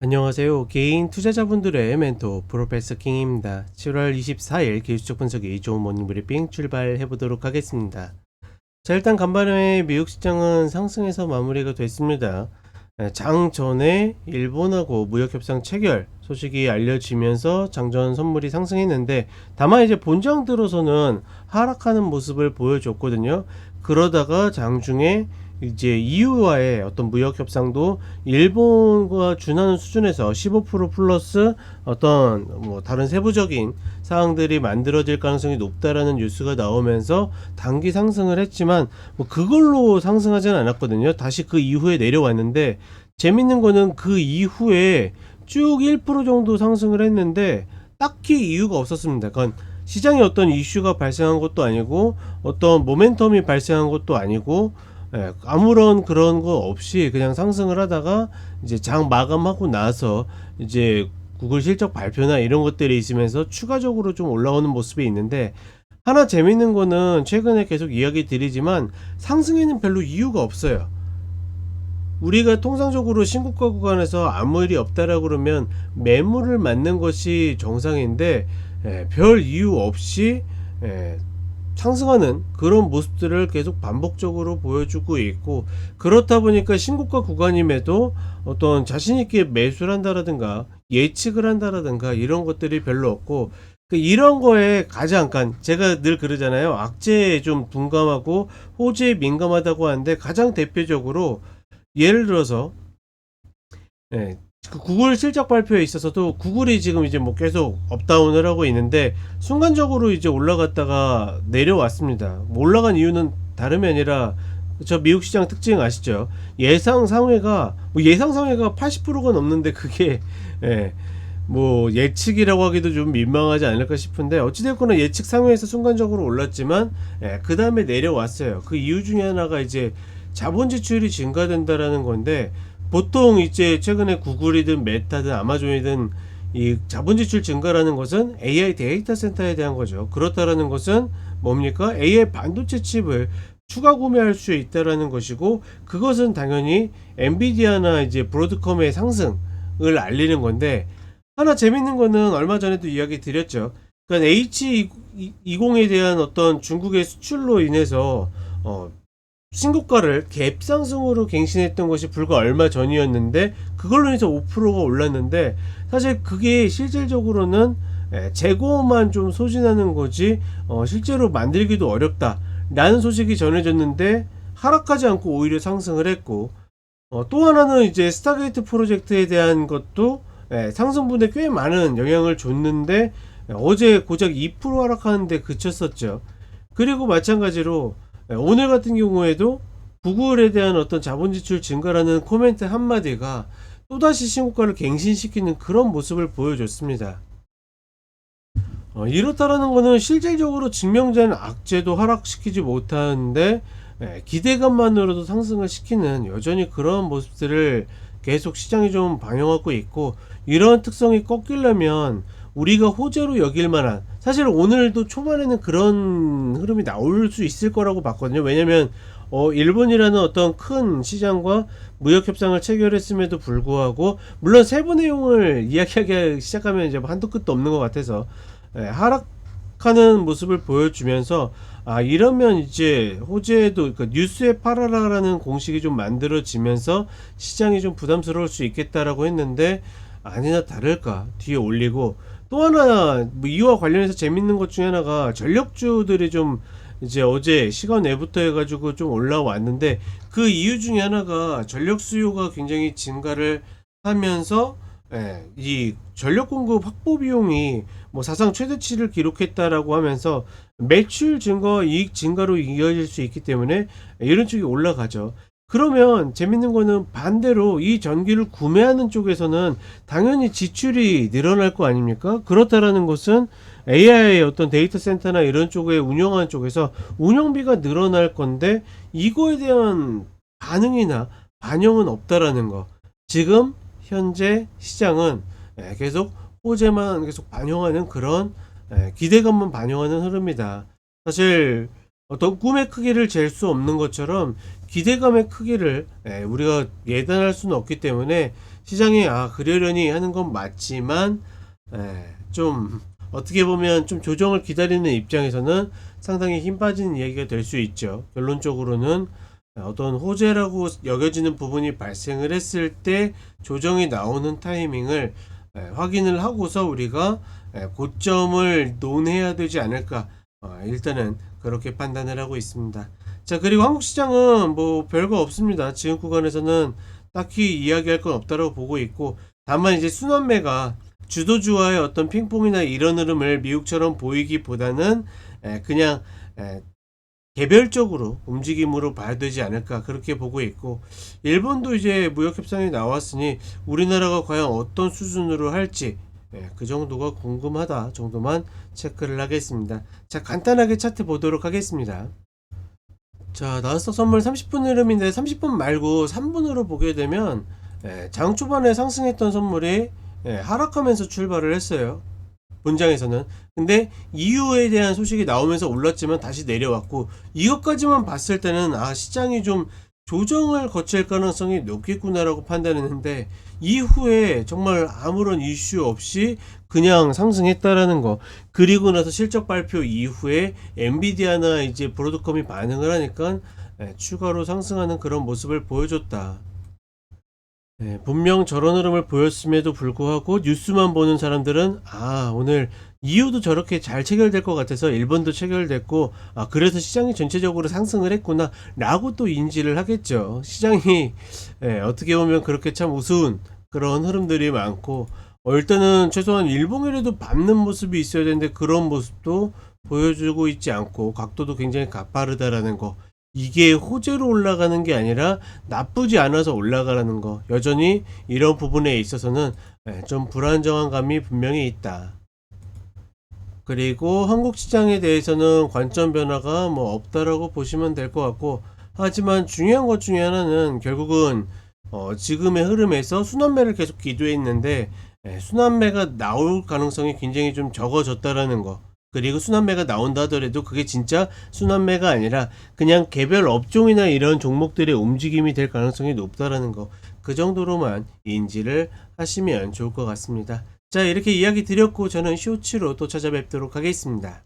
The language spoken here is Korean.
안녕하세요. 개인 투자자분들의 멘토 프로페서 킹입니다. 7월 24일 기술적 분석이 좋은 모닝 브리핑 출발해 보도록 하겠습니다. 자, 일단 간밤에 미국 시장은 상승해서 마무리가 됐습니다. 장 전에 일본하고 무역협상 체결 소식이 알려지면서 장전 선물이 상승했는데, 다만 이제 본장 들어서는 하락하는 모습을 보여줬거든요. 그러다가 장중에 이제 EU와의 어떤 무역 협상도 일본과 준하는 수준에서 15% 플러스 어떤 뭐 다른 세부적인 사항들이 만들어질 가능성이 높다라는 뉴스가 나오면서 단기 상승을 했지만, 뭐 그걸로 상승하지는 않았거든요. 다시 그 이후에 내려왔는데, 재밌는 거는 그 이후에 쭉 1% 정도 상승을 했는데 딱히 이유가 없었습니다. 그건 시장에 어떤 이슈가 발생한 것도 아니고 어떤 모멘텀이 발생한 것도 아니고, 아무런 그런 거 없이 그냥 상승을 하다가 이제 장 마감하고 나서 이제 구글 실적 발표나 이런 것들이 있으면서 추가적으로 좀 올라오는 모습이 있는데, 하나 재밌는 거는 최근에 계속 이야기 드리지만 상승에는 별로 이유가 없어요. 우리가 통상적으로 신고가 구간에서 아무 일이 없다라고 그러면 매물을 맞는 것이 정상인데, 별 이유 없이 상승하는 그런 모습들을 계속 반복적으로 보여주고 있고, 그렇다 보니까 신고가 구간임에도 어떤 자신있게 매수를 한다라든가 예측을 한다라든가 이런 것들이 별로 없고, 이런 거에 가장 제가 늘 그러잖아요. 악재에 좀 둔감하고 호재에 민감하다고 하는데, 가장 대표적으로 예를 들어서 그 구글 실적 발표에 있어서도 구글이 지금 이제 뭐 계속 업다운을 하고 있는데, 순간적으로 이제 올라갔다가 내려왔습니다. 뭐 올라간 이유는 다름이 아니라 저 미국 시장 특징 아시죠? 예상 상회가 뭐 예상 상회가 80%가 넘는데 그게 뭐 예측이라고 하기도 좀 민망하지 않을까 싶은데, 어찌됐거나 예측 상회에서 순간적으로 올랐지만 그 다음에 내려왔어요. 그 이유 중에 하나가 이제 자본 지출이 증가된다라는 건데, 보통 이제 최근에 구글이든 메타든 아마존이든 이 자본 지출 증가라는 것은 AI 데이터 센터에 대한 거죠. 그렇다라는 것은 뭡니까? AI 반도체 칩을 추가 구매할 수 있다라는 것이고, 그것은 당연히 엔비디아나 이제 브로드컴의 상승을 알리는 건데, 하나 재밌는 거는 얼마 전에도 이야기 드렸죠. 그러니까 H20에 대한 어떤 중국의 수출로 인해서 신고가를 갭 상승으로 갱신했던 것이 불과 얼마 전이었는데, 그걸로 인해서 5%가 올랐는데, 사실 그게 실질적으로는 재고만 좀 소진하는 거지 실제로 만들기도 어렵다 라는 소식이 전해졌는데, 하락하지 않고 오히려 상승을 했고, 또 하나는 이제 스타게이트 프로젝트에 대한 것도 상승분에 꽤 많은 영향을 줬는데, 어제 고작 2% 하락하는데 그쳤었죠. 그리고 마찬가지로 오늘 같은 경우에도 구글에 대한 어떤 자본 지출 증가라는 코멘트 한마디가 또다시 신고가를 갱신시키는 그런 모습을 보여줬습니다. 이렇다라는 거는 실질적으로 증명된 악재도 하락시키지 못하는데, 기대감만으로도 상승을 시키는 여전히 그런 모습들을 계속 시장이 좀 반영하고 있고, 이런 특성이 꺾이려면 우리가 호재로 여길 만한, 사실 오늘도 초반에는 그런 흐름이 나올 수 있을 거라고 봤거든요. 왜냐면 일본이라는 어떤 큰 시장과 무역 협상을 체결했음에도 불구하고, 물론 세부 내용을 이야기하기 시작하면 이제 한도 끝도 없는 것 같아서 하락하는 모습을 보여주면서, 이러면 이제 호재도, 그러니까 뉴스에 팔아라라는 공식이 좀 만들어지면서 시장이 좀 부담스러울 수 있겠다라고 했는데, 아니나 다를까 뒤에 올리고, 또 하나 뭐 이와 관련해서 재밌는 것 중에 하나가 전력주들이 좀 이제 어제 시간 내부터 해가지고 좀 올라왔는데, 그 이유 중에 하나가 전력 수요가 굉장히 증가를 하면서 이 전력 공급 확보 비용이 뭐 사상 최대치를 기록했다라고 하면서 매출 증가, 이익 증가로 이어질 수 있기 때문에 이런 쪽이 올라가죠. 그러면 재밌는 거는 반대로 이 전기를 구매하는 쪽에서는 당연히 지출이 늘어날 거 아닙니까? 그렇다라는 것은 AI의 어떤 데이터 센터나 이런 쪽에 운영하는 쪽에서 운영비가 늘어날 건데, 이거에 대한 반응이나 반영은 없다라는 거. 지금 현재 시장은 계속 호재만 계속 반영하는 그런 기대감만 반영하는 흐름이다. 사실 어떤 꿈의 크기를 잴 수 없는 것처럼 기대감의 크기를 우리가 예단할 수는 없기 때문에 시장이 그러려니 하는 건 맞지만 좀 어떻게 보면 좀 조정을 기다리는 입장에서는 상당히 힘 빠지는 이야기가 될 수 있죠. 결론적으로는 어떤 호재라고 여겨지는 부분이 발생을 했을 때 조정이 나오는 타이밍을 확인을 하고서 우리가 고점을 논해야 되지 않을까, 일단은 그렇게 판단을 하고 있습니다. 자, 그리고 한국 시장은 뭐 별거 없습니다. 지금 구간에서는 딱히 이야기할 건 없다고 보고 있고, 다만 이제 순환매가 주도주와의 어떤 핑퐁이나 이런 흐름을 미국처럼 보이기보다는 그냥 개별적으로 움직임으로 봐야 되지 않을까, 그렇게 보고 있고, 일본도 이제 무역 협상이 나왔으니 우리나라가 과연 어떤 수준으로 할지 그 정도가 궁금하다 정도만 체크를 하겠습니다. 자, 간단하게 차트 보도록 하겠습니다. 자, 나스닥 선물 30분 흐름인데 30분 말고 3분으로 보게 되면 장 초반에 상승했던 선물이 하락하면서 출발을 했어요. 본장에서는. 근데 이유에 대한 소식이 나오면서 올랐지만 다시 내려왔고, 이것까지만 봤을 때는 시장이 좀 조정을 거칠 가능성이 높겠구나라고 판단했는데, 이후에 정말 아무런 이슈 없이 그냥 상승했다라는 거. 그리고 나서 실적 발표 이후에 엔비디아나 이제 브로드컴이 반응을 하니까 추가로 상승하는 그런 모습을 보여줬다. 분명 저런 흐름을 보였음에도 불구하고 뉴스만 보는 사람들은 오늘 이유도 저렇게 잘 체결될 것 같아서 1번도 체결됐고, 그래서 시장이 전체적으로 상승을 했구나 라고 또 인지를 하겠죠. 시장이 어떻게 보면 그렇게 참 우스운 그런 흐름들이 많고, 일단은 최소한 일봉이라도 밟는 모습이 있어야 되는데 그런 모습도 보여주고 있지 않고, 각도도 굉장히 가파르다라는 거, 이게 호재로 올라가는 게 아니라 나쁘지 않아서 올라가라는 거, 여전히 이런 부분에 있어서는 좀 불안정한 감이 분명히 있다. 그리고 한국 시장에 대해서는 관점 변화가 뭐 없다라고 보시면 될 것 같고, 하지만 중요한 것 중에 하나는 결국은 지금의 흐름에서 순환매를 계속 기도했는데 순환매가 나올 가능성이 굉장히 좀 적어졌다라는 거, 그리고 순환매가 나온다 하더라도 그게 진짜 순환매가 아니라 그냥 개별 업종이나 이런 종목들의 움직임이 될 가능성이 높다라는 거, 그 정도로만 인지를 하시면 좋을 것 같습니다. 자, 이렇게 이야기 드렸고 저는 쇼츠로 또 찾아뵙도록 하겠습니다.